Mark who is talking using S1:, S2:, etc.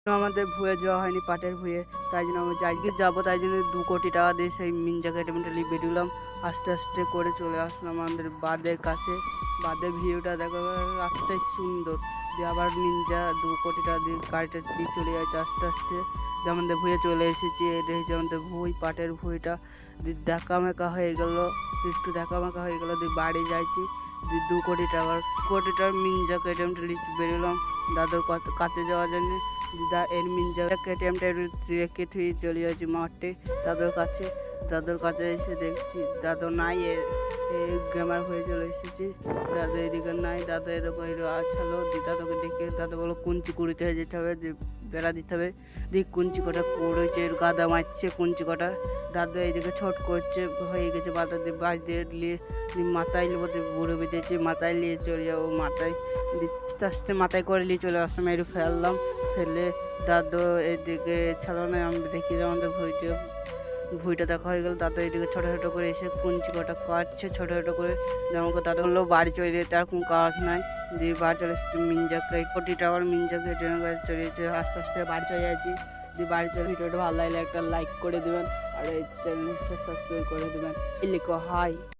S1: আমাদের ভুয়ে যাওয়া হয়নি পাটের ভুয়ে, তাই জন্য আমি আজকে যাবো, তাই জন্য 2 কোটি টাকা দিয়ে সেই মিনজা একাডেমিটা নিয়ে বেরোলাম। আস্তে আস্তে করে চলে আসলাম আমাদের বাঁধের কাছে। বাঁধের ভিউটা দেখো, রাস্তায় সুন্দর দিয়ে আবার মিনজা 2 কোটি টাকা দিয়ে গাড়িটা নিয়ে চলে যাচ্ছে আস্তে আস্তে। যে আমাদের ভুয়ে চলে এসেছি, এটা হচ্ছে আমাদের ভুঁই, পাটের ভুঁইটা। দিয়ে দেখা মেকা হয়ে গেল, একটু দেখা মেকা হয়ে গেল, দিয়ে বাড়ি যাইছি। দিয়ে 2 কোটি টাকার মিনজা একাডেমিটা নিয়ে বেরোলাম দাদুর কাছে যাওয়ার জন্য। এর মিনজা কেটিএমটা রেখে থুয়ে চলে যাচ্ছি মাঠে দাদুর কাছে। দাদুর কাছে এসে দেখছি দাদু নাই, গেমার হয়ে চলে এসেছি। দাদু এদিকে নাই, দাদু এরকম আছালো। দাদুকে ডেকে দাদু বলো কুঞ্চি কুড়িতে হয়ে যেতে হবে, বেড়া দিতে হবে। দিক কুঞ্চি কটা কুড়েছে, গাদা মারছে কুঞ্চি কটা। দাদু এইদিকে ছট করছে, হয়ে গেছে বাধা দিয়ে বাজ দিয়ে নিয়ে মাথায় নেবো, বুড়ো বেঁধেছি মাথায় নিয়ে চলে যাবো। মাথায় আস্তে আস্তে মাথায় করে নিয়ে চলে আসলাম, মেরে ফেললাম। ফেলে দাদু এদিকে ছাড়ো না, আমি দেখি আমাদের ভুঁইটা দেখা হয়ে গেল। দাদু এদিকে ছোটো ছোটো করে এসে কুঞ্চি কটা কাটছে ছোটো ছোটো করে। আমাকে দাদু বললো বাড়ি চলে যেতে, আর কোনো কাজ নাই। দিয়ে বাড়ি চলে এসেছি মিনজাকে 1 কোটি টাকার মিনজাকে ট্রেনের কাছে চলে যাচ্ছে, আস্তে আস্তে বাড়ি চলে যাচ্ছি। দিয়ে বাড়ি চলে, ভিডিওটা ভালো লাগলে একটা লাইক করে দেবেন, আর এই চ্যানেলটা সাবস্ক্রাইব করে দেবেন। লিখো হাই।